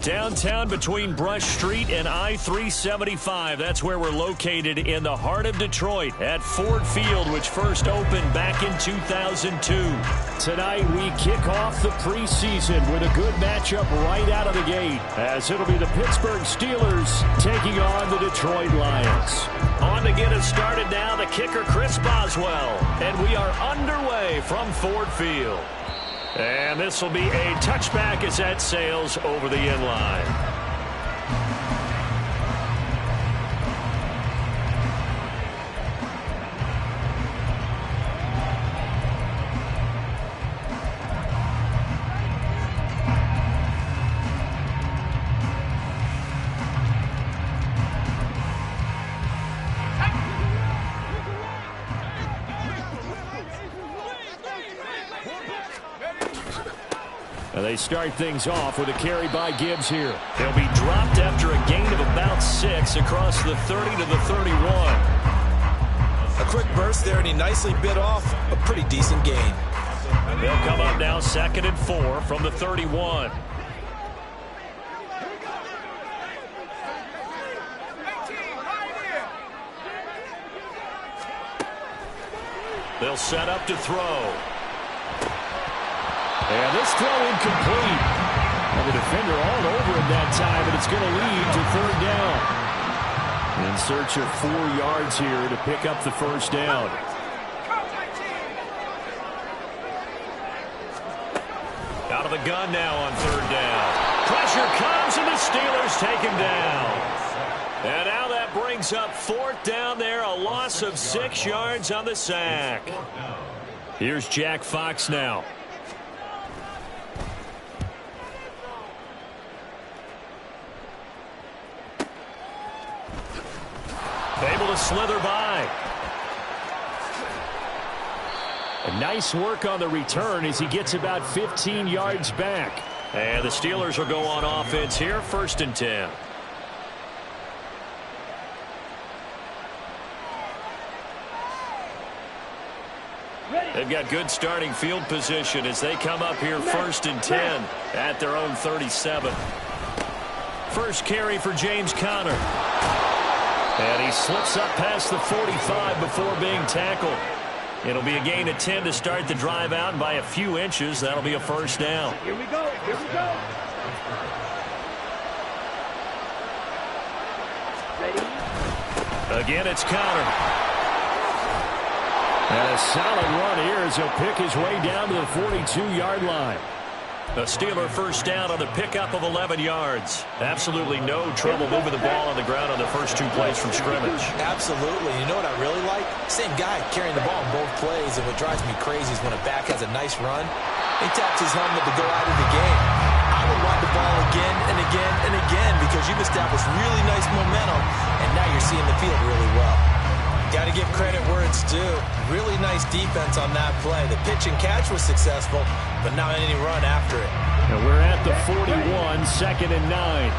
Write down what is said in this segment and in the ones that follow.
Downtown between Brush Street and I-375. That's where we're located in the heart of Detroit at Ford Field, which first opened back in 2002. Tonight we kick off the preseason with a good matchup right out of the gate, as it'll be the Pittsburgh Steelers taking on the Detroit Lions. On to get us started now, the kicker Chris Boswell. And we are underway from Ford Field. And this will be a touchback as that sails over the end line. They start things off with a carry by Gibbs here. He'll be dropped after a gain of about 6 across the 30 to the 31. A quick burst there, and he nicely bit off a pretty decent gain. They'll come up now 2nd and 4 from the 31. They'll set up to throw. And this throw incomplete. And the defender all over him that time, and it's going to lead to 3rd down. In search of 4 yards here to pick up the first down. Out of the gun now on 3rd down. Pressure comes, and the Steelers take him down. And now that brings up 4th down there, a loss of 6 yards on the sack. Here's Jack Fox now. Able to slither by. A nice work on the return as he gets about 15 yards back. And the Steelers will go on offense here, 1st and 10. They've got good starting field position as they come up here 1st and 10 at their own 37. First carry for James Conner. And he slips up past the 45 before being tackled. It'll be a gain of 10 to start the drive out, and by a few inches, that'll be a 1st down. Here we go. Here we go. Ready? Again, it's Conner. And a solid run here as he'll pick his way down to the 42-yard line. A Steeler first down on the pickup of 11 yards. Absolutely no trouble moving the ball on the ground on the first 2 plays from scrimmage. Absolutely. You know what I really like? Same guy carrying the ball in both plays, and what drives me crazy is when a back has a nice run, he taps his helmet to go out of the game. I would want the ball again and again and again because you've established really nice momentum, and now you're seeing the field really well. Got to give credit where it's due. Really nice defense on that play. The pitch and catch was successful, but not any run after it. And we're at the 41, 2nd and 9.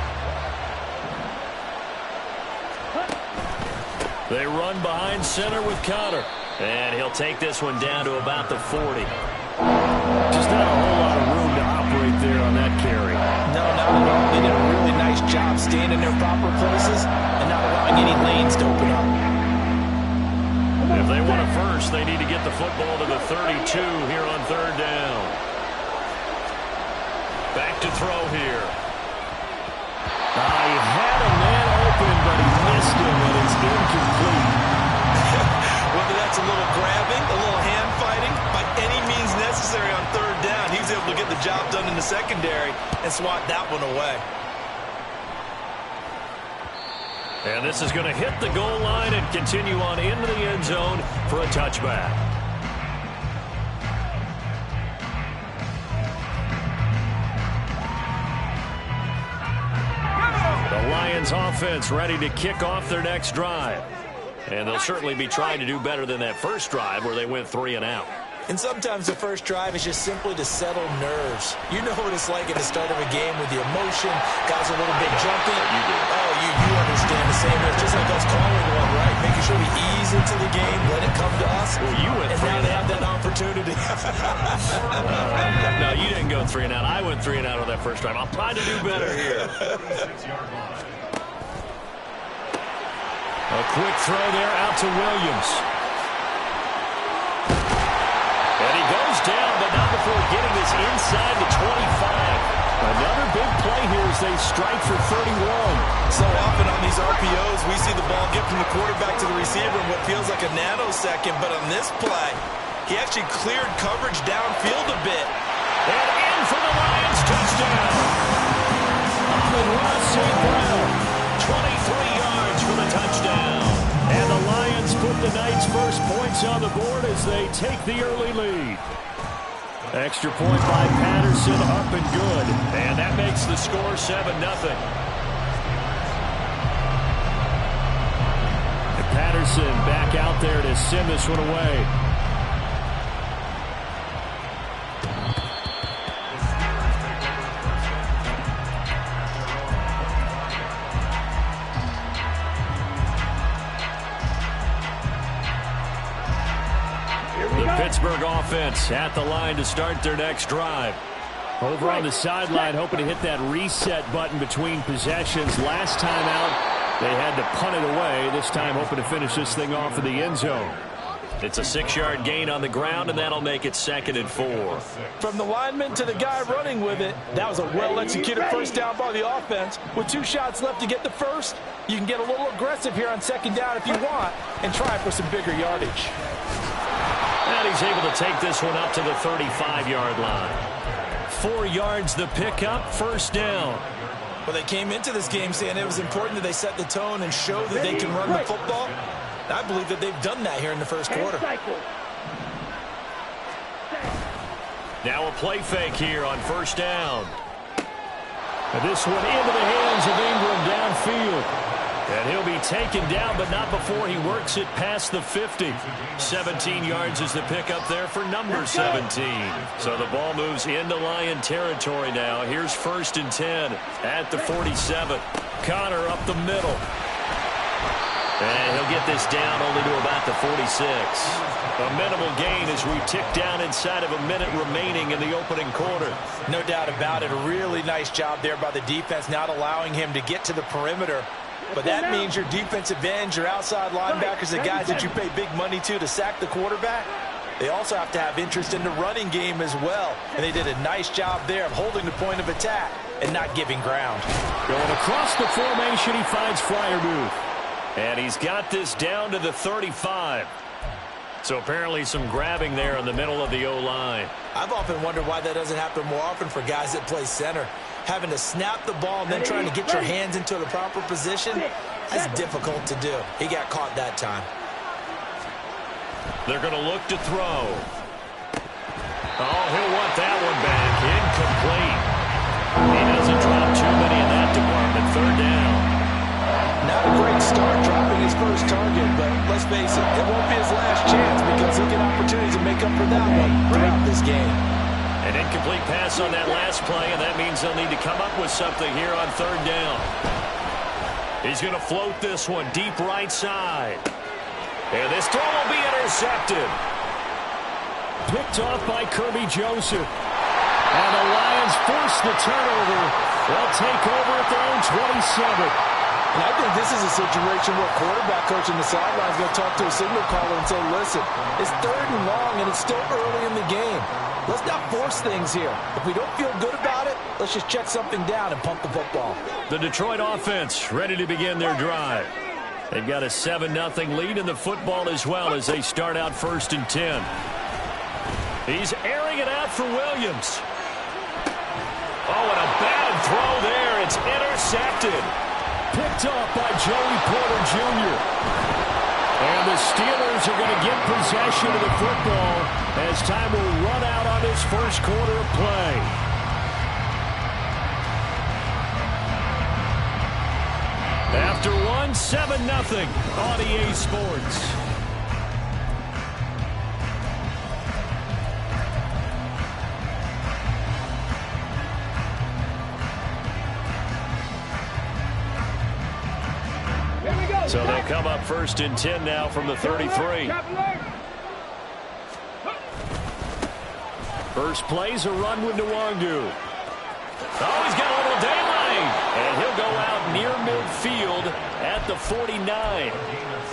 They run behind center with Conner. And he'll take this one down to about the 40. Just not a whole lot of room to operate there on that carry. No, not at all. They did a really nice job staying in their proper places and not allowing any lanes to open up. If they want a first, they need to get the football to the 32 here on 3rd down. Back to throw here. He had a man open, but he missed him, and it's incomplete. Whether that's a little grabbing, a little hand fighting, by any means necessary on 3rd down, he was able to get the job done in the secondary and swat that one away. And this is going to hit the goal line and continue on into the end zone for a touchback. The Lions offense ready to kick off their next drive. And they'll certainly be trying to do better than that first drive where they went 3 and out. And sometimes the first drive is just simply to settle nerves. You know what it's like at the start of a game with the emotion, guys a little bit jumpy. You do. Oh, you understand the same. It's just like us calling one, right? Making sure we ease into the game, let it come to us. Well, you went and three now and they out. have that opportunity. No, you didn't go 3 and out. I went 3 and out on that first drive. I'm trying to do better here. A quick throw there out to Williams. And he goes down, but not before getting this inside the 25. Another big play here as they strike for 31. So often on these RPOs, we see the ball get from the quarterback to the receiver in what feels like a nanosecond. But on this play, he actually cleared coverage downfield a bit. And in for the Lions, touchdown. Amon-Ra St. Brown, 23 yards for the touchdown. And the Lions put the night's first points on the board as they take the early lead. Extra point by Patterson, up and good. And that makes the score 7-0. And Patterson back out there to send this one away. Pittsburgh offense at the line to start their next drive. Over on the sideline, hoping to hit that reset button between possessions. Last time out, they had to punt it away. This time, hoping to finish this thing off in the end zone. It's a 6-yard gain on the ground, and that'll make it 2nd and 4. From the lineman to the guy running with it, that was a well-executed first down by the offense. With 2 shots left to get the first, you can get a little aggressive here on 2nd down if you want and try for some bigger yardage. And he's able to take this one up to the 35-yard line. 4 yards the pickup, first down. Well, they came into this game saying it was important that they set the tone and show that they can run the football. I believe that they've done that here in the first quarter. Now a play fake here on first down. And this one into the hands of Ingram downfield. And he'll be taken down, but not before he works it past the 50. 17 yards is the pickup there for number 17. So the ball moves into Lion territory now. Here's 1st and 10 at the 47. Connor up the middle. And he'll get this down only to about the 46. A minimal gain as we tick down inside of a minute remaining in the opening quarter. No doubt about it. A really nice job there by the defense, not allowing him to get to the perimeter. But that means your defensive ends, your outside linebackers, the guys that you pay big money to sack the quarterback, they also have to have interest in the running game as well. And they did a nice job there of holding the point of attack and not giving ground. Going across the formation, he finds Freiermuth. And he's got this down to the 35. So apparently some grabbing there in the middle of the O-line. I've often wondered why that doesn't happen more often for guys that play center. Having to snap the ball and then trying to get your hands into the proper position, that's difficult to do. He got caught that time. They're going to look to throw. Oh, he'll want that one back. Incomplete. He doesn't drop too many in that department. 3rd down. Not a great start dropping his first target, but let's face it, it won't be his last chance because he'll get opportunities to make up for that one throughout this game. An incomplete pass on that last play, and that means they'll need to come up with something here on 3rd down. He's going to float this one deep right side. And this throw will be intercepted. Picked off by Kirby Joseph. And the Lions force the turnover. They'll take over at their own 27. And I think this is a situation where quarterback coach in the sideline is going to talk to a signal caller and say, listen, it's 3rd and long and it's still early in the game. Let's not force things here. If we don't feel good about it, let's just check something down and pump the football. The Detroit offense ready to begin their drive. They've got a 7-0 lead in the football as well as they start out 1st and 10. He's airing it out for Williams. Oh, and a bad throw there. It's intercepted. Picked off by Joey Porter Jr. And the Steelers are going to get possession of the football as time will run out on this first quarter of play. After one, 7-0 on EA Sports. So they'll come up 1st and 10 now from the 33. First play's a run with Nwangu. Oh, he's got a little daylight. And he'll go out near midfield at the 49.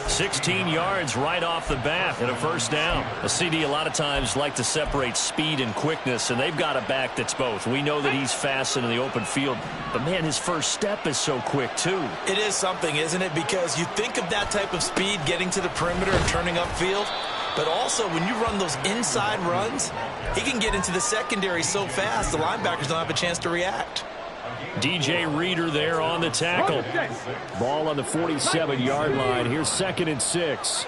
16 yards right off the bat and a 1st down. A CD a lot of times like to separate speed and quickness, and they've got a back that's both. We know that he's fast in the open field, but, man, his first step is so quick, too. It is something, isn't it? Because you think of that type of speed getting to the perimeter and turning upfield, but also when you run those inside runs, he can get into the secondary so fast the linebackers don't have a chance to react. DJ Reader there on the tackle. Ball on the 47-yard line. Here's 2nd and 6.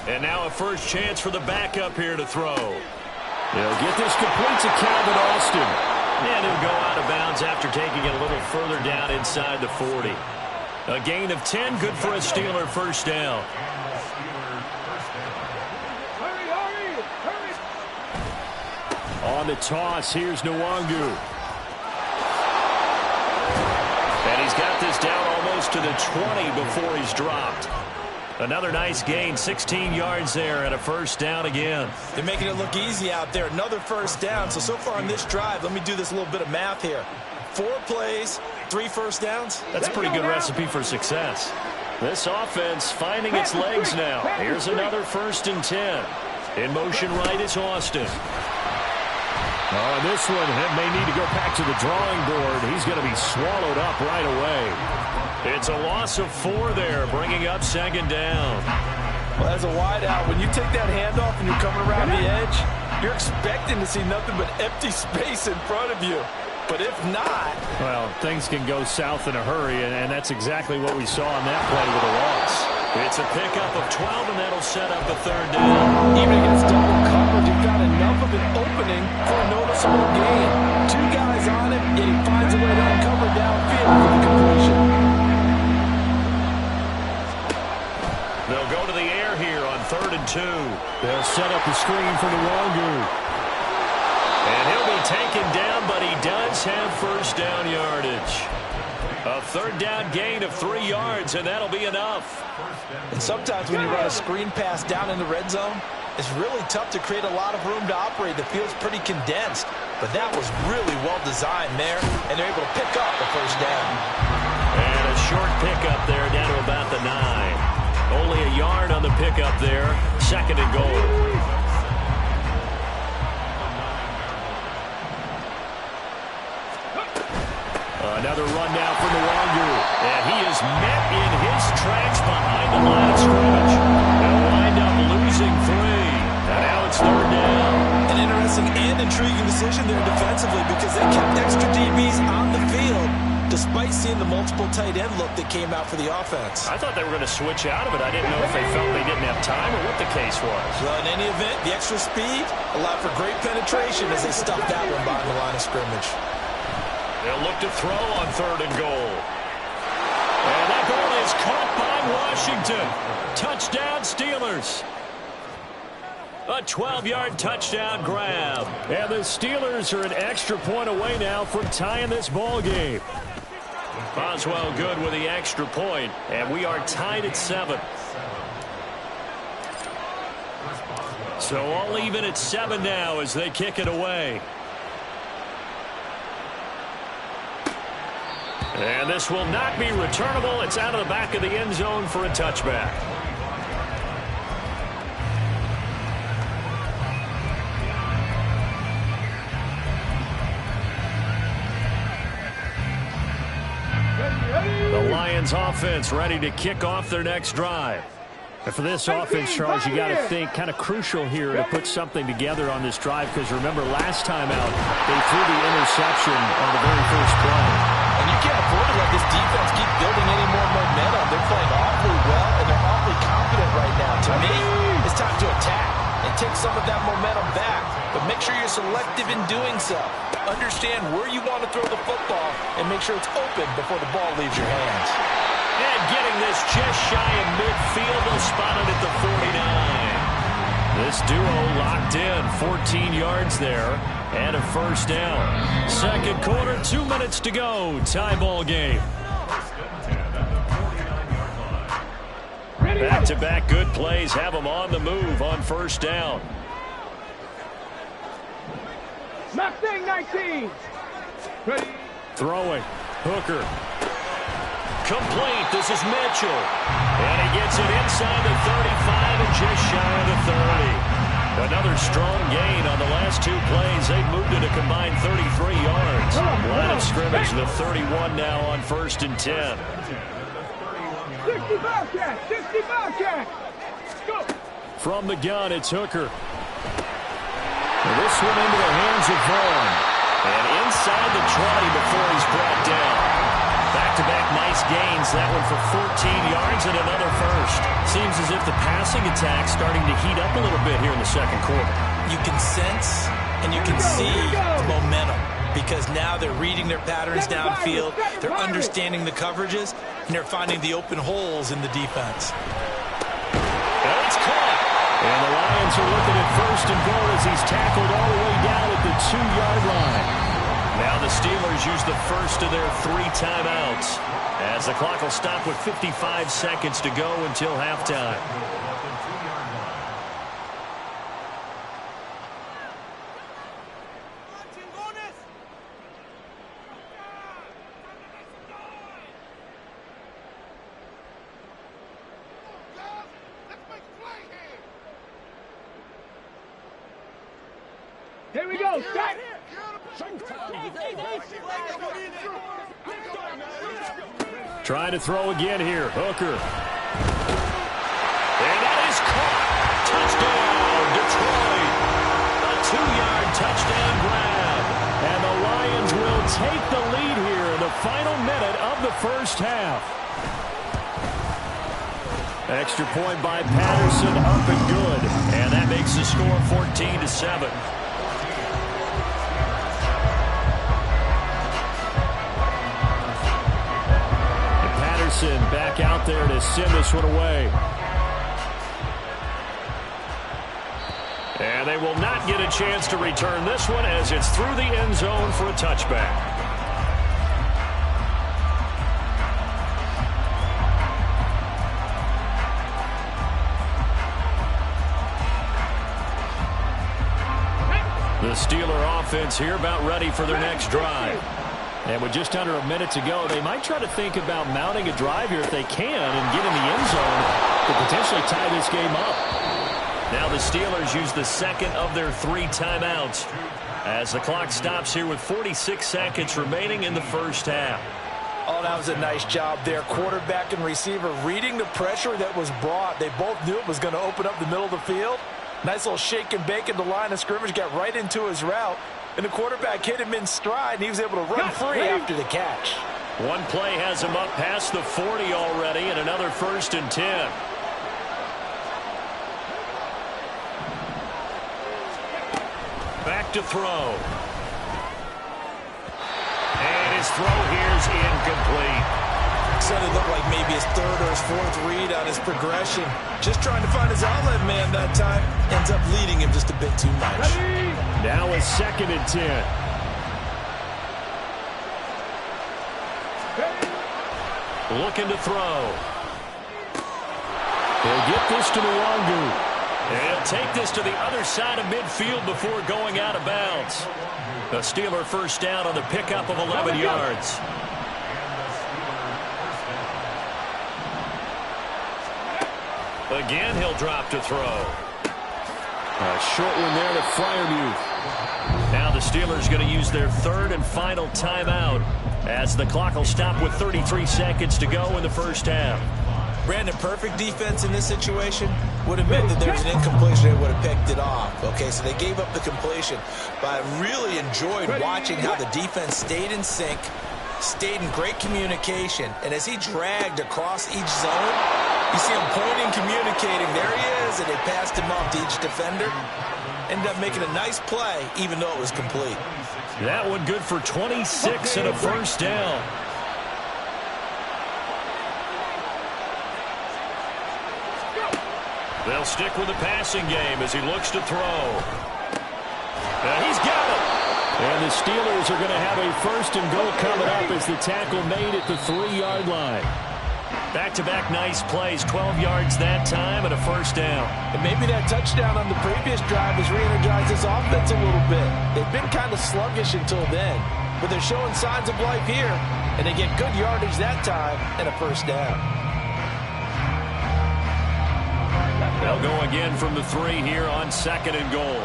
And now a first chance for the backup here to throw. They'll get this complete to Calvin Austin. And he'll go out of bounds after taking it a little further down inside the 40. A gain of 10, good for a Steeler 1st down. On the toss, here's Nwangu. And he's got this down almost to the 20 before he's dropped. Another nice gain, 16 yards there and a 1st down again. They're making it look easy out there. Another 1st down. So far on this drive, let me do this little bit of math here. 4 plays, 3 1st downs. That's a pretty good recipe for success. This offense finding its legs now. Here's another 1st and 10. In motion right is Austin. Oh, and this one may need to go back to the drawing board. He's going to be swallowed up right away. It's a loss of 4 there, bringing up 2nd down. Well, as a wideout, when you take that handoff and you're coming around the edge, you're expecting to see nothing but empty space in front of you. But if not... Well, things can go south in a hurry, and that's exactly what we saw on that play with a loss. It's a pickup of 12, and that'll set up a 3rd down. Even against double coverage, you've got enough of an opening for a noticeable gain. 2 guys on him, and he finds a way to uncover downfield for the completion. They'll go to the air here on 3rd and 2. They'll set up the screen for Nwangu. And he'll be taken down, but he does have 1st down yardage. A 3rd down gain of 3 yards, and that'll be enough. And sometimes when you run a screen pass down in the red zone, it's really tough to create a lot of room to operate. The field's pretty condensed. But that was really well designed there, and they're able to pick up the 1st down. And a short pickup there down to about the 9. Only a yard on the pickup there. 2nd and goal. Another run now for Nwangu. And he is met in his tracks behind the line of scrimmage. They'll wind up losing 3. And now it's 3rd down. An interesting and intriguing decision there defensively because they kept extra DBs on the field despite seeing the multiple tight end look that came out for the offense. I thought they were going to switch out of it. I didn't know if they felt they didn't have time or what the case was. Well, in any event, the extra speed allowed for great penetration as they stuffed that one behind the line of scrimmage. They'll look to throw on 3rd and goal. And that ball is caught by Washington. Touchdown, Steelers. A 12-yard touchdown grab. And the Steelers are an extra point away now from tying this ball game. Boswell good with the extra point, and we are tied at 7. So all even at 7 now as they kick it away. And this will not be returnable. It's out of the back of the end zone for a touchback. The Lions offense ready to kick off their next drive. And for this offense, Charles, you got to think kind of crucial here to put something together on this drive because remember last time out they threw the interception on the very first play. And you can't afford to let this defense keep building any more momentum. They're playing awfully well, and they're awfully confident right now. To me, it's time to attack and take some of that momentum back. But make sure you're selective in doing so. Understand where you want to throw the football and make sure it's open before the ball leaves your hands. And getting this just shy of midfield, they'll spot it at the 49. This duo locked in, 14 yards there, and a first down. Second quarter, 2 minutes to go. Tie ball game. Back-to-back good plays have them on the move on first down. Mustang 19. Ready. Throwing. Hooker. Complete. This is Mitchell. And he gets it inside the 35 and just shy of the 30. Another strong gain on the last two plays. They've moved it a combined 33 yards. Line of scrimmage, the 31 now on 1st and 10. 60 Bobcat. 60 Bobcat. Go. From the gun, it's Hooker. This one into the hands of Vaughn. And inside the 20 before he's brought down. Back-to-back nice gains. That one for 14 yards and another first. Seems as if the passing attack's starting to heat up a little bit here in the second quarter. You can sense and you can see the momentum because now they're reading their patterns downfield. They're understanding the coverages, and they're finding the open holes in the defense. And it's caught. And the Lions are looking at 1st and goal as he's tackled all the way down at the 2-yard line. Now the Steelers use the first of their 3 timeouts as the clock will stop with 55 seconds to go until halftime. Here we go. Start. Trying to throw again here. Hooker. And that is caught. Touchdown, Detroit. A 2-yard touchdown grab. And the Lions will take the lead here in the final minute of the first half. Extra point by Patterson, up and good. And that makes the score 14-7. Back out there to send this one away. And they will not get a chance to return this one as it's through the end zone for a touchback. The Steeler offense here about ready for their next drive. And with just under a minute to go, they might try to think about mounting a drive here if they can and get in the end zone to potentially tie this game up. Now the Steelers use the second of their 3 timeouts as the clock stops here with 46 seconds remaining in the first half. Oh, that was a nice job there. Quarterback and receiver reading the pressure that was brought. They both knew it was going to open up the middle of the field. Nice little shake and bake at the line of scrimmage, got right into his route. And the quarterback hit him in stride, and he was able to run free after the catch. One play has him up past the 40 already, and another 1st and 10. Back to throw. And his throw here's incomplete. So it looked like maybe his 3rd or his 4th read on his progression. Just trying to find his outlet man that time. Ends up leading him just a bit too much. Now a 2nd and 10. Looking to throw. He'll get this to Nwangu. And he'll take this to the other side of midfield before going out of bounds. The Steeler first down on the pickup of 11 yards. Again, he'll drop to throw. A short one there to Freiermuth. Now the Steelers going to use their 3rd and final timeout as the clock will stop with 33 seconds to go in the first half. Brandon, perfect defense in this situation would have meant that there was an incompletion. They would have picked it off. Okay, so they gave up the completion. But I really enjoyed watching how the defense stayed in sync, stayed in great communication. And as he dragged across each zone, you see him pointing, communicating. There he is, and they passed him off to each defender. Ended up making a nice play, even though it was complete. That one good for 26 and a first down. They'll stick with the passing game as he looks to throw. He's got it. And the Steelers are going to have a 1st and goal coming up as the tackle made at the 3-yard line. Back-to-back nice plays, 12 yards that time and a first down. And maybe that touchdown on the previous drive has re-energized this offense a little bit. They've been kind of sluggish until then, but they're showing signs of life here, and they get good yardage that time and a first down. They'll go again from the 3 here on 2nd and goal.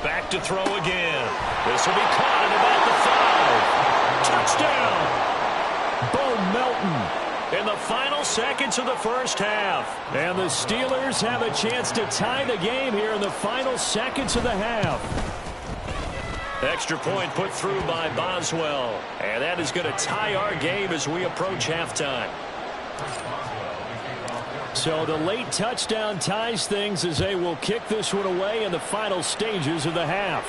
Back to throw again. This will be caught at about the 5. Touchdown! Bo Melton in the final seconds of the first half. And the Steelers have a chance to tie the game here in the final seconds of the half. Extra point put through by Boswell. And that is going to tie our game as we approach halftime. So the late touchdown ties things as they will kick this one away in the final stages of the half.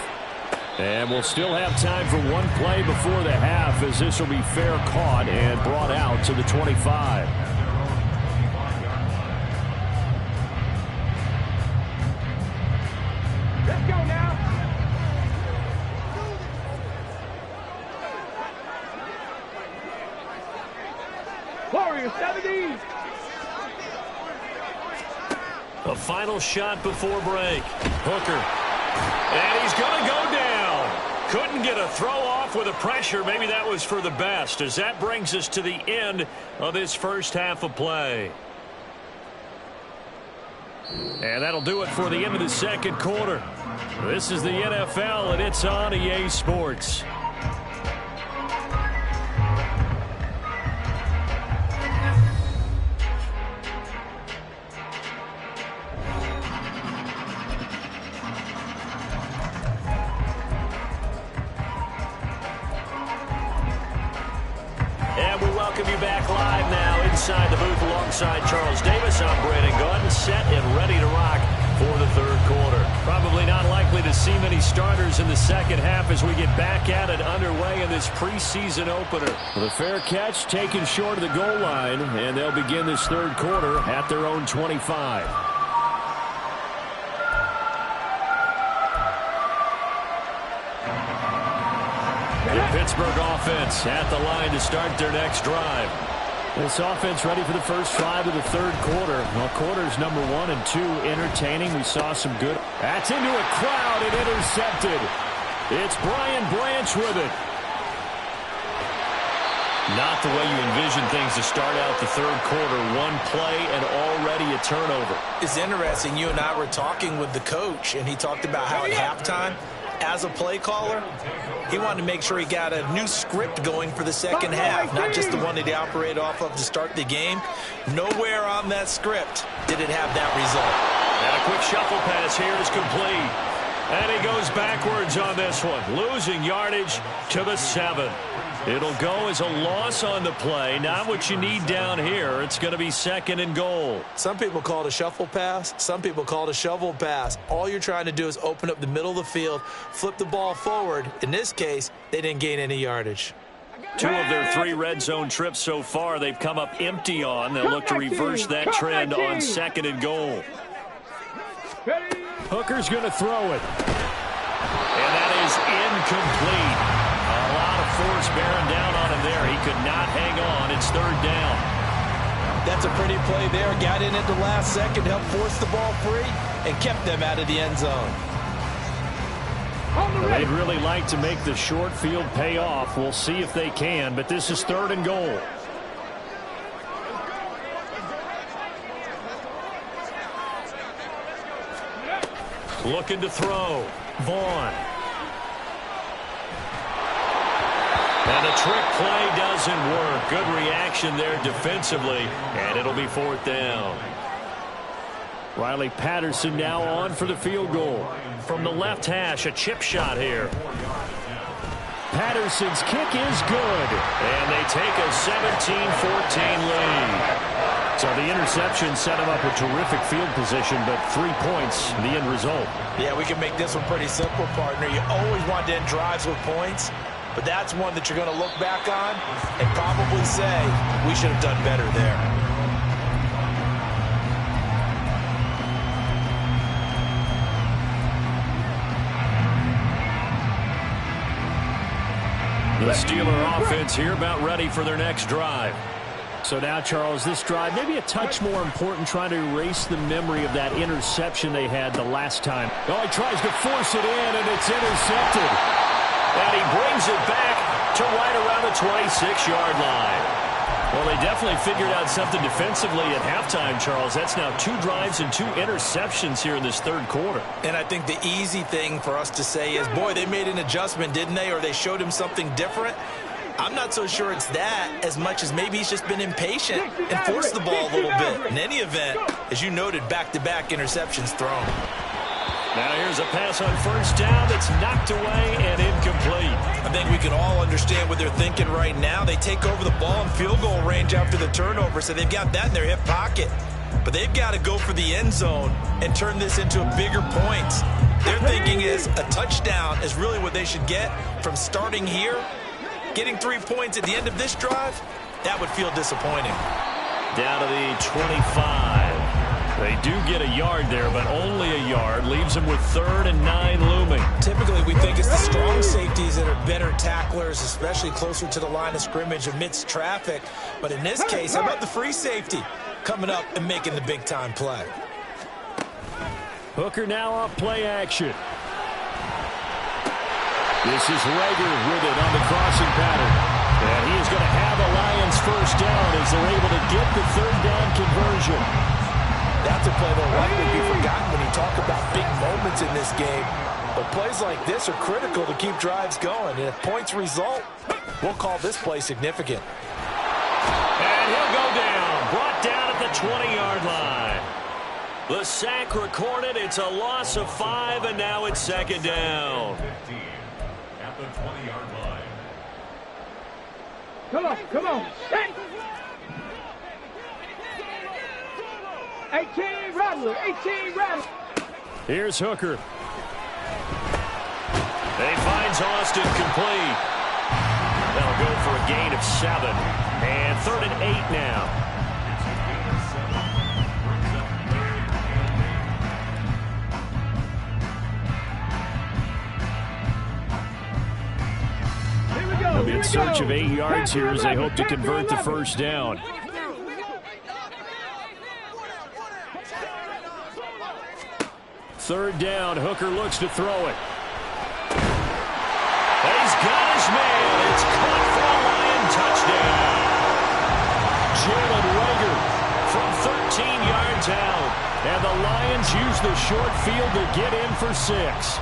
And we'll still have time for one play before the half, as this will be fair caught and brought out to the 25. Let's go now. Warriors 70. A final shot before break. Hooker. And he's going to go down. Couldn't get a throw off with the pressure. Maybe that was for the best, as that brings us to the end of this first half of play. And that'll do it for the end of the second quarter. This is the NFL, and it's on EA Sports. You back live now inside the booth alongside Charles Davis. I'm Brandon Gunn, set and ready to rock for the third quarter. Probably not likely to see many starters in the second half as we get back at it underway in this preseason opener. The fair catch taken short of the goal line, and they'll begin this third quarter at their own 25. The Pittsburgh offense at the line to start their next drive. This offense ready for the first drive of the third quarter. Well, quarters number 1 and 2 entertaining. We saw some good. That's into a crowd and intercepted. It's Brian Branch with it. Not the way you envision things to start out the third quarter. One play and already a turnover. It's interesting. You and I were talking with the coach, and he talked about how at halftime, as a play caller, he wanted to make sure he got a new script going for the second half, not just the one that he operated off of to start the game. Nowhere on that script did it have that result. And a quick shuffle pass here is complete. And he goes backwards on this one, losing yardage to the 7. It'll go as a loss on the play. Not what you need down here. It's going to be 2nd and goal. Some people call it a shuffle pass. Some people call it a shovel pass. All you're trying to do is open up the middle of the field, flip the ball forward. In this case, they didn't gain any yardage. 2 of their 3 red zone trips so far they've come up empty on. They'll look to reverse that trend on 2nd and goal. Hooker's going to throw it. And that is incomplete. A lot of force bearing down on him there. He could not hang on. It's 3rd down. That's a pretty play there. Got in at the last second, helped force the ball free, and kept them out of the end zone. They'd really like to make the short field pay off. We'll see if they can, but this is 3rd and goal. Looking to throw. Vaughn. And the trick play doesn't work. Good reaction there defensively, and it'll be 4th down. Riley Patterson now on for the field goal. From the left hash, a chip shot here. Patterson's kick is good, and they take a 17-14 lead. So the interception set him up a terrific field position, but 3 points, the end result. Yeah, we can make this one pretty simple, partner. You always want to end drives with points, but that's one that you're going to look back on and probably say, we should have done better there. The Steeler offense here about ready for their next drive. So now, Charles, this drive maybe a touch more important, trying to erase the memory of that interception they had the last time. Oh, he tries to force it in, and it's intercepted. And he brings it back to right around the 26-yard line. Well, they definitely figured out something defensively at halftime, Charles. That's now 2 drives and 2 interceptions here in this third quarter. And I think the easy thing for us to say is, boy, they made an adjustment, didn't they? Or they showed him something different. I'm not so sure it's that as much as maybe he's just been impatient and forced the ball a little bit. In any event, as you noted, back-to-back interceptions thrown. Now here's a pass on first down that's knocked away and incomplete. I think we can all understand what they're thinking right now. They take over the ball in field goal range after the turnover, so they've got that in their hip pocket. But they've got to go for the end zone and turn this into bigger points. Their thinking is a touchdown is really what they should get from starting here. Getting 3 points at the end of this drive, that would feel disappointing. Down to the 25. They do get a yard there, but only a yard. Leaves them with 3rd and 9 looming. Typically, we think it's the strong safeties that are better tacklers, especially closer to the line of scrimmage amidst traffic. But in this case, how about the free safety coming up and making the big-time play? Hooker now off play action. This is Rager with it on the crossing pattern. And he is going to have a Lions first down as they're able to get the 3rd down conversion. That's a play that will likely be forgotten when you talk about big moments in this game. But plays like this are critical to keep drives going. And if points result, we'll call this play significant. And he'll go down. Brought down at the 20-yard line. The sack recorded. It's a loss of 5, and now it's 2nd down. 15 at the 20-yard line. Come on. 18 Rattler. Here's Hooker. They finds Austin complete. They'll go for a gain of 7. And 3rd and 8 now. They'll be in search of 8 yards here as they hope to convert the first down. 3rd down, Hooker looks to throw it. He's got his man. It's caught for a Lion touchdown. Jalen Rager from 13 yards out. And the Lions use the short field to get in for 6.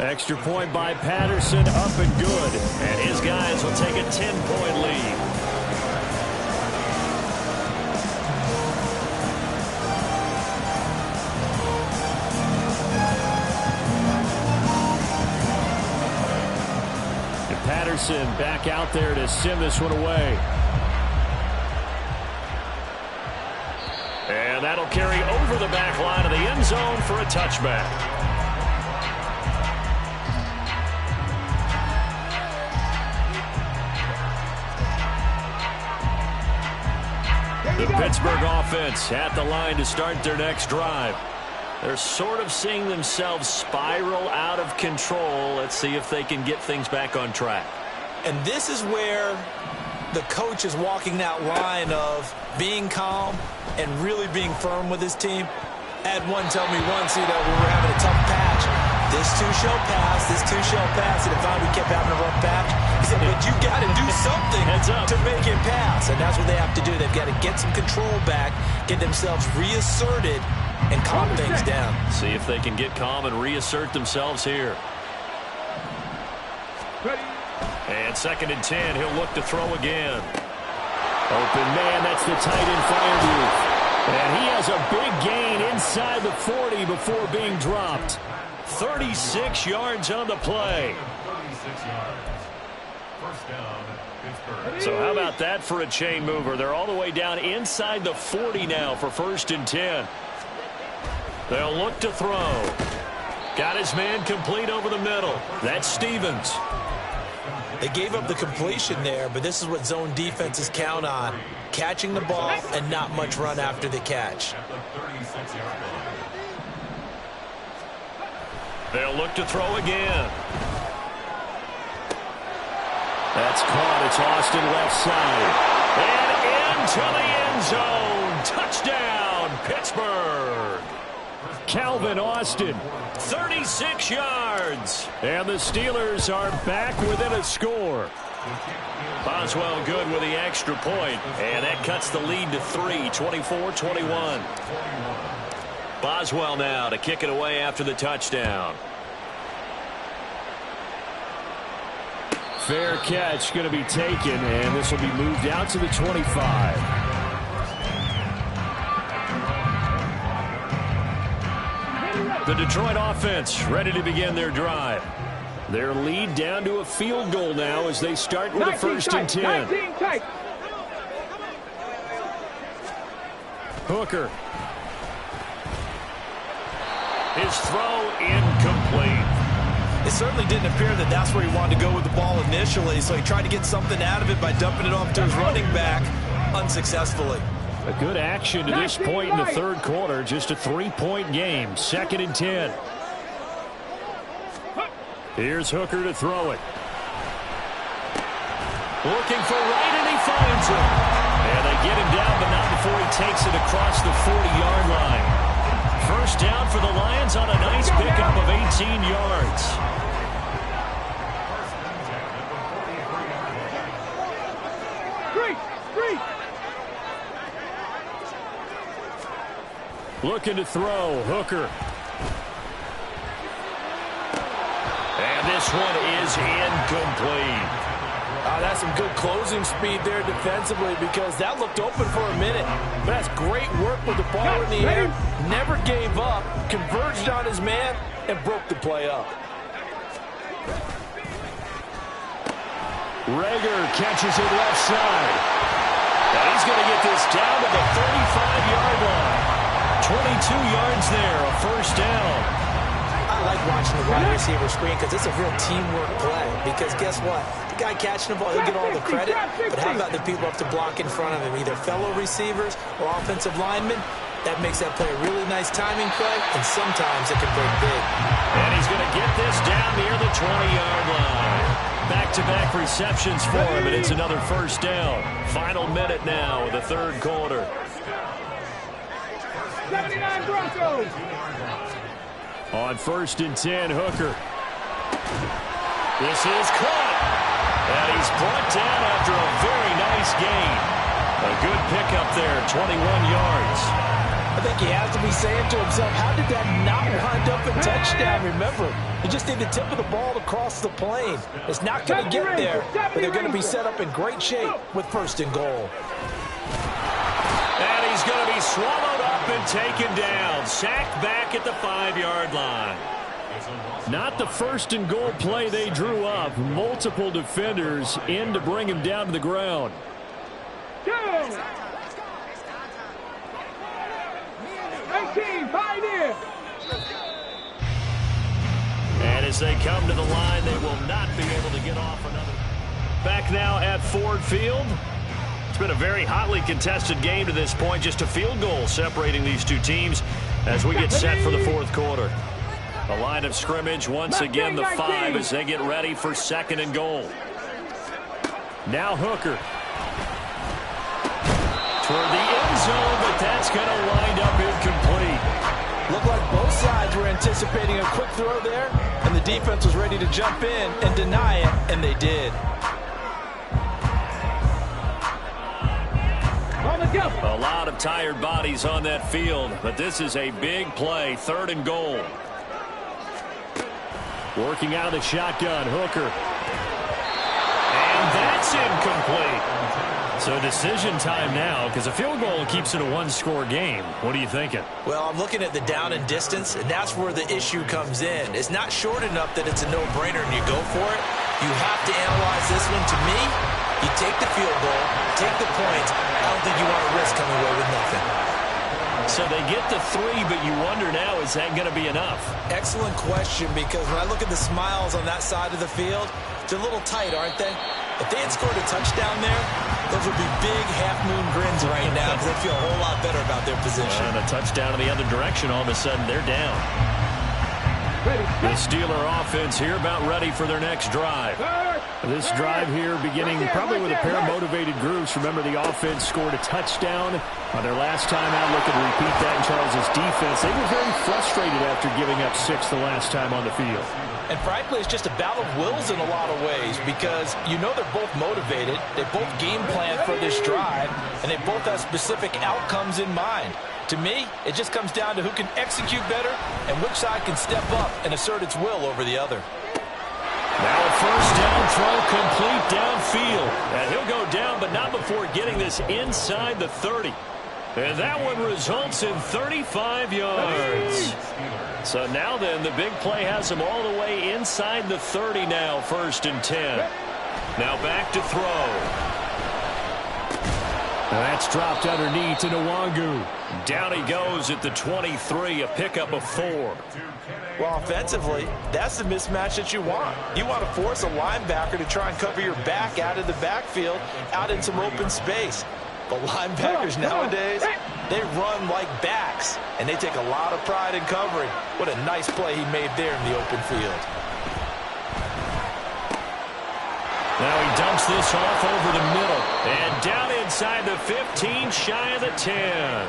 Extra point by Patterson, up and good. And his guys will take a 10-point lead. Patterson back out there to send this one away. And that'll carry over the back line of the end zone for a touchback. The Pittsburgh offense at the line to start their next drive. They're sort of seeing themselves spiral out of control. Let's see if they can get things back on track. And this is where the coach is walking that line of being calm and really being firm with his team. I had one tell me once, we were having a tough patch. This too shall pass, this too shall pass. And if we kept having a rough patch, he said, but you got to do something to make it pass. And that's what they have to do. They've got to get some control back, get themselves reasserted, and calm things down. See if they can get calm and reassert themselves here. And 2nd and 10, he'll look to throw again. Open man, that's the tight end Fireview. And he has a big gain inside the 40 before being dropped. 36 yards on the play. 36 yards. First down, Pittsburgh. So how about that for a chain mover? They're all the way down inside the 40 now for 1st and 10. They'll look to throw. Got his man complete over the middle. That's Stevens. They gave up the completion there, but this is what zone defenses count on. Catching the ball and not much run after the catch. They'll look to throw again. That's caught. It's Austin left side. And into the end zone. Touchdown, Pittsburgh. Calvin Austin, 36 yards. And the Steelers are back within a score. Boswell good with the extra point. And that cuts the lead to 3, 24-21. Boswell now to kick it away after the touchdown. Fair catch going to be taken, and this will be moved out to the 25. The Detroit offense ready to begin their drive. Their lead down to a field goal now as they start with a 1st and 10. Hooker. His throw incomplete. It certainly didn't appear that that's where he wanted to go with the ball initially, so he tried to get something out of it by dumping it off to his running back unsuccessfully. A good action to this point in the 3rd quarter. Just a 3-point game. 2nd and 10. Here's Hooker to throw it. Looking for right, and he finds him. And they get him down, but not before he takes it across the 40-yard line. First down for the Lions on a nice pickup of 18 yards. Looking to throw, Hooker. And this one is incomplete. That's some good closing speed there defensively, because that looked open for a minute. But that's great work with the ball in the air. Never gave up, converged on his man, and broke the play up. Rager catches it left side. And he's going to get this down to the 35-yard line. 22 yards there, a first down. I like watching the wide receiver screen because it's a real teamwork play. Because guess what? The guy catching the ball, he'll get all the credit. But how about the people up to block in front of him, either fellow receivers or offensive linemen? That makes that play a really nice timing play, and sometimes it can break big. And he's going to get this down near the 20-yard line. Back-to-back receptions for him, and it's another first down. Final minute now of the 3rd quarter. 79 Broncos. On 1st and 10, Hooker. This is caught. And he's brought down after a very nice gain. A good pickup there, 21 yards. I think he has to be saying to himself, how did that not wind up a touchdown? Remember, you just need the tip of the ball to cross the plane. It's not going to get there, but they're going to be set up in great shape with 1st and goal. And he's going to be swallowed up and taken down. Sacked back at the 5-yard line. Not the 1st and goal play they drew up. Multiple defenders in to bring him down to the ground. 18, Pioneer. And as they come to the line, they will not be able to get off another. Back now at Ford Field. It's been a very hotly contested game to this point. Just a field goal separating these two teams as we get set for the 4th quarter. The line of scrimmage, once again, the 5 as they get ready for 2nd and goal. Now Hooker. Toward the end zone, but that's going to wind up incomplete. Looked like both sides were anticipating a quick throw there, and the defense was ready to jump in and deny it, and they did. A lot of tired bodies on that field, but this is a big play, 3rd and goal. Working out of the shotgun, Hooker. And that's incomplete. So decision time now, because a field goal keeps it a 1-score game. What are you thinking? Well, I'm looking at the down and distance, and that's where the issue comes in. It's not short enough that it's a no-brainer and you go for it. You have to analyze this one. To me, you take the field goal, take the points. I don't think you want to risk coming away with nothing. So they get the 3, but you wonder now, is that going to be enough? Excellent question, because when I look at the smiles on that side of the field, they're a little tight, aren't they? If they had scored a touchdown there, those would be big half-moon grins right now because they feel a whole lot better about their position. And a touchdown in the other direction, all of a sudden, they're down. The Steeler offense here about ready for their next drive. This drive here beginning probably with a pair of motivated groups. Remember, the offense scored a touchdown on their last time out. Looking to repeat that in Charles's defense. They were very frustrated after giving up 6 the last time on the field. And frankly, it's just a battle of wills in a lot of ways because you know they're both motivated. They both game plan for this drive, and they both have specific outcomes in mind. To me, it just comes down to who can execute better and which side can step up and assert its will over the other. Now a first down throw complete downfield. And he'll go down, but not before getting this inside the 30. And that one results in 35 yards. So now then, the big play has him all the way inside the 30 now, 1st and 10. Now back to throw. That's dropped underneath to Nwangu. Down he goes at the 23, a pickup of 4. Well, offensively, that's the mismatch that you want. You want to force a linebacker to try and cover your back out of the backfield, out in some open space. But linebackers nowadays, they run like backs, and they take a lot of pride in covering. What a nice play he made there in the open field. Now he dumps this off over the middle. And down inside the 15, shy of the 10.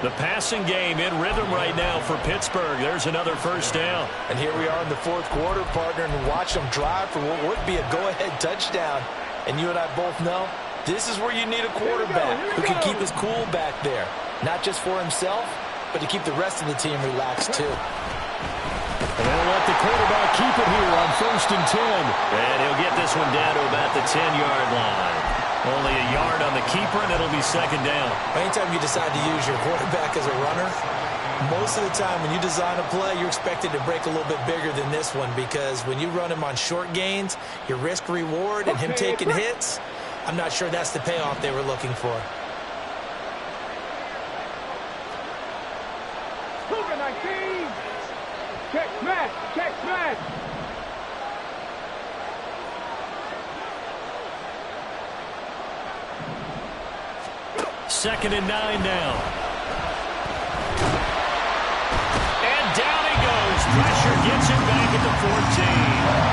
The passing game in rhythm right now for Pittsburgh. There's another first down. And here we are in the 4th quarter, partner, and watch them drive for what would be a go-ahead touchdown. And you and I both know this is where you need a quarterback who can keep his cool back there. Not just for himself, but to keep the rest of the team relaxed too. And they'll let the quarterback keep it here on 1st and 10. And he'll get this one down to about the 10-yard line. Only a yard on the keeper, and it'll be 2nd down. Anytime you decide to use your quarterback as a runner, most of the time when you design a play, you're expected to break a little bit bigger than this one because when you run him on short gains, your risk-reward and him taking hits, I'm not sure that's the payoff they were looking for. Cougar 19. Check smash. Check smash. Second and 9 now. And down he goes. Pressure gets him back at the 14.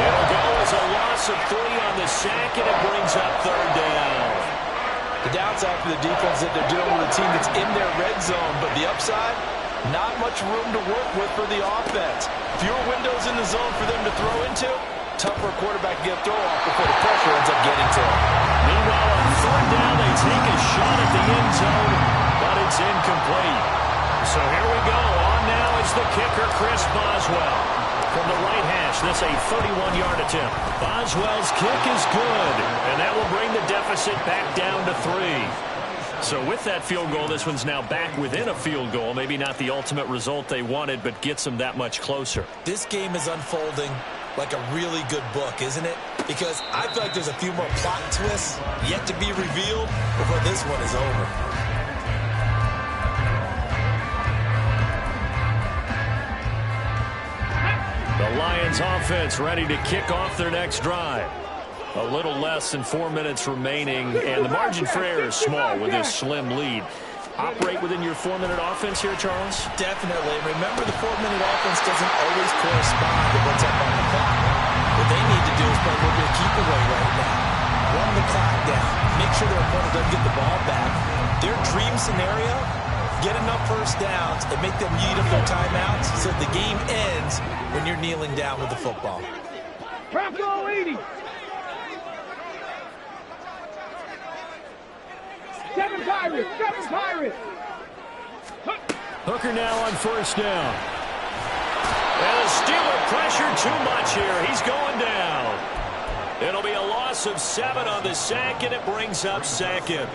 It'll go as a loss of 3 on the sack, and it brings up 3rd down. The downside for the defense that they're dealing with a team that's in their red zone, but the upside, not much room to work with for the offense. Fewer windows in the zone for them to throw into. Tougher quarterback to get a throw off before the pressure ends up getting to him. Meanwhile, on 3rd down, they take a shot at the end zone, but it's incomplete. So here we go. On now is the kicker, Chris Boswell. From the right hash, this a 31-yard attempt. Boswell's kick is good, and that will bring the deficit back down to 3. So with that field goal, this one's now back within a field goal. Maybe not the ultimate result they wanted, but gets them that much closer. This game is unfolding like a really good book, isn't it? Because I feel like there's a few more plot twists yet to be revealed before this one is over. The Lions offense ready to kick off their next drive. A little less than 4 minutes remaining, and the margin for error is small with this slim lead. Operate within your 4-minute offense here, Charles? Definitely. Remember, the 4-minute offense doesn't always correspond to what's up on the clock. What they need to do is play a little bit of keep away right now. Run the clock down. Make sure their opponent doesn't get the ball back. Their dream scenario, get enough first downs and make them eat up their timeouts so the game ends when you're kneeling down with the football. Bronco 80. 7 Pirates. 7 Pirates. Hooker now on 1st down. And the Steeler pressure too much here. He's going down. It'll be a loss of 7 on the sack, and it brings up 2nd.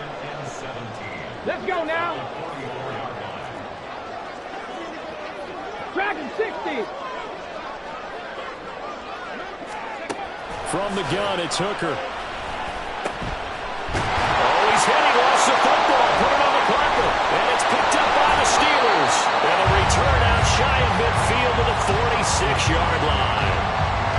Let's go now. Dragon 60. From the gun, it's Hooker. He's hit. He lost the football. Put it on the carpet. And it's picked up by the Steelers. And a return out shy of midfield to the 46-yard line.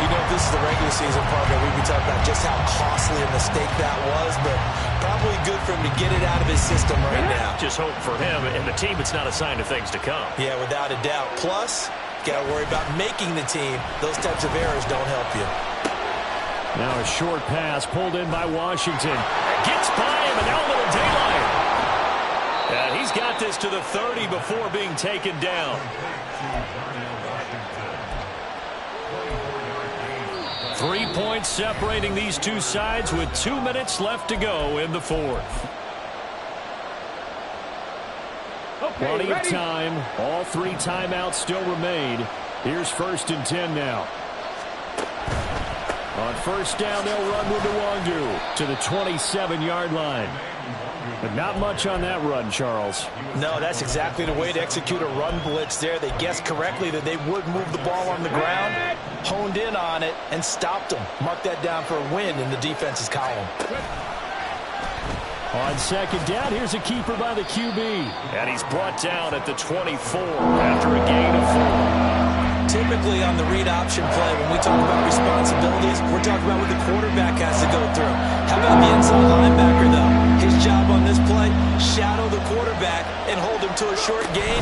You know, if this is the regular season partner, we'd be talking about just how costly a mistake that was, but probably good for him to get it out of his system right now. Just hope for him and the team it's not a sign of things to come. Yeah, without a doubt. Plus, Got to worry about making the team. Those types of errors don't help you. Now a short pass pulled in by Washington. Gets by him, and now a little daylight. And he's got this to the 30 before being taken down. 3 points separating these two sides with 2 minutes left to go in the fourth. Plenty of time. All 3 timeouts still remain. Here's 1st and 10 now. On first down, they'll run with Nwangu to the 27-yard line. But not much on that run, Charles. No, that's exactly the way to execute a run blitz there. They guessed correctly that they would move the ball on the ground, honed in on it, and stopped them. Mark that down for a win in the defense's column. On second down, here's a keeper by the QB. And he's brought down at the 24 after a gain of 4. Typically on the read option play, when we talk about responsibilities, we're talking about what the quarterback has to go through. How about the inside linebacker, though? His job on this play, shadow the quarterback and hold him to a short gain.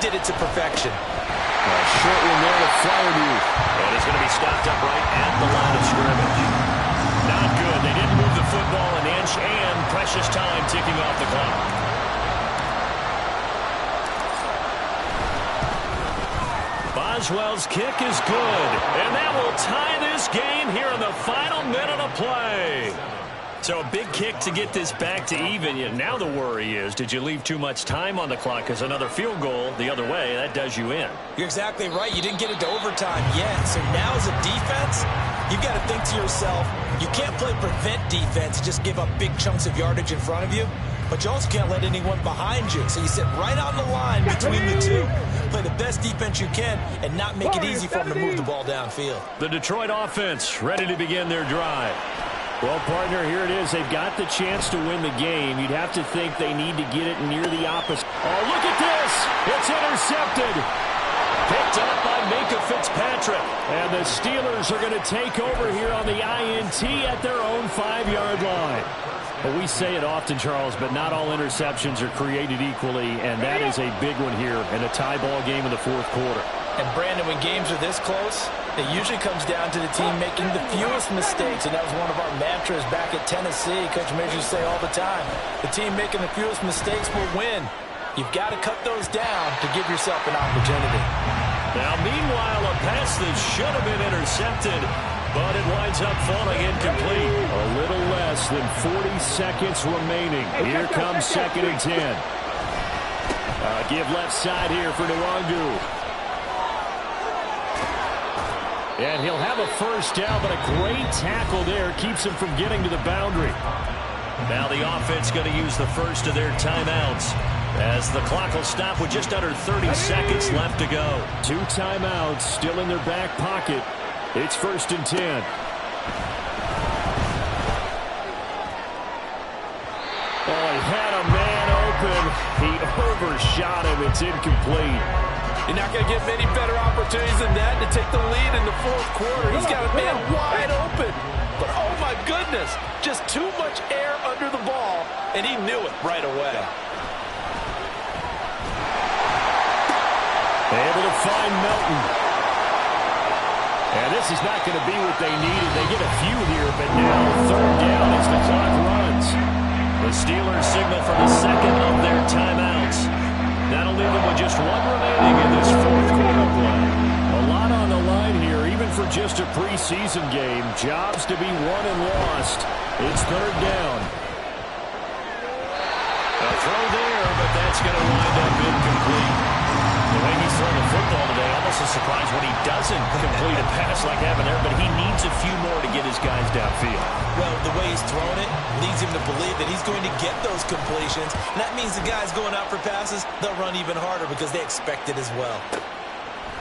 Did it to perfection. A short one there to Fairview. And it's going to be stopped up right at the line of scrimmage. Not good. They didn't move the football an inch, and precious time ticking off the clock. Boswell's kick is good, and that will tie this game here in the final minute of play. So a big kick to get this back to even. Now the worry is, did you leave too much time on the clock? Because another field goal the other way, that does you in. You're exactly right. You didn't get it to overtime yet. So now as a defense, you've got to think to yourself, you can't play prevent defense, just give up big chunks of yardage in front of you. But you also can't let anyone behind you. So you sit right on the line between the two. Play the best defense you can and not make it easy for them to move the ball downfield. The Detroit offense ready to begin their drive. Well, partner, here it is. They've got the chance to win the game. You'd have to think they need to get it near the opposite. Oh, look at this. It's intercepted. Picked up by Minka Fitzpatrick. And the Steelers are going to take over here on the INT at their own 5-yard line. Well, we say it often, Charles, but not all interceptions are created equally, and that is a big one here in a tie ball game in the fourth quarter. And, Brandon, when games are this close, it usually comes down to the team making the fewest mistakes, and that was one of our mantras back at Tennessee. Coach Major used to say all the time, the team making the fewest mistakes will win. You've got to cut those down to give yourself an opportunity. Now, meanwhile, a pass that should have been intercepted, but it winds up falling incomplete. A little less than 40 seconds remaining. Here comes 2nd and 10. Give left side here for Nwangu. And he'll have a first down, but a great tackle there keeps him from getting to the boundary. Now the offense going to use the first of their timeouts, as the clock will stop with just under 30 seconds left to go. 2 timeouts still in their back pocket. It's 1st and 10. Oh, he had a man open. He overshot him. It's incomplete. You're not going to get many better opportunities than that to take the lead in the fourth quarter. He's got a man wide open. But, oh, my goodness, just too much air under the ball, and he knew it right away. Able to find Melton. And this is not going to be what they needed. They get a few here, but now 3rd down as the clock runs. The Steelers signal for the second of their timeouts. That'll leave them with just 1 remaining in this fourth quarter play. A lot on the line here, even for just a preseason game. Jobs to be won and lost. It's 3rd down. A throw there, but that's going to wind up incomplete. The way he's throwing the football today, almost a surprise when he doesn't complete a pass like having there, but he needs a few more to get his guys downfield. Well, the way he's throwing it leads him to believe that he's going to get those completions. And that means the guys going out for passes, they'll run even harder because they expect it as well.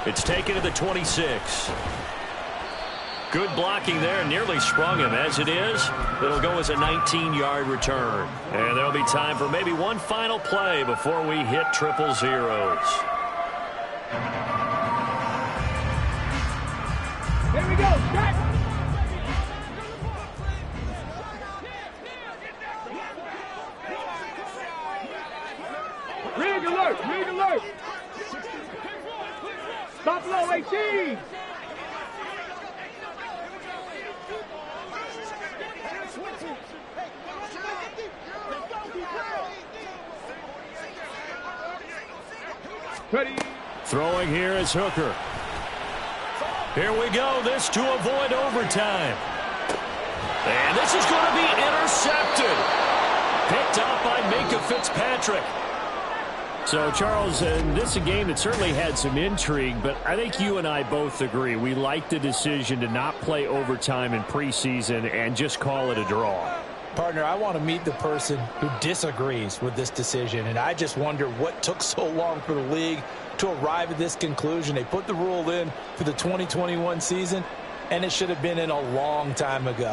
It's taken to the 26. Good blocking there, nearly sprung him. As it is, it'll go as a 19-yard return. And there'll be time for maybe one final play before we hit 000. Here we go, strike! Rig alert, rig alert! Stop low, Ready. Throwing here is Hooker. Here we go. This to avoid overtime. And this is going to be intercepted. Picked up by Minka Fitzpatrick. So, Charles, this is a game that certainly had some intrigue, but I think you and I both agree. We like the decision to not play overtime in preseason and just call it a draw. Partner, I want to meet the person who disagrees with this decision, and I just wonder what took so long for the league to arrive at this conclusion. They put the rule in for the 2021 season, and it should have been in a long time ago.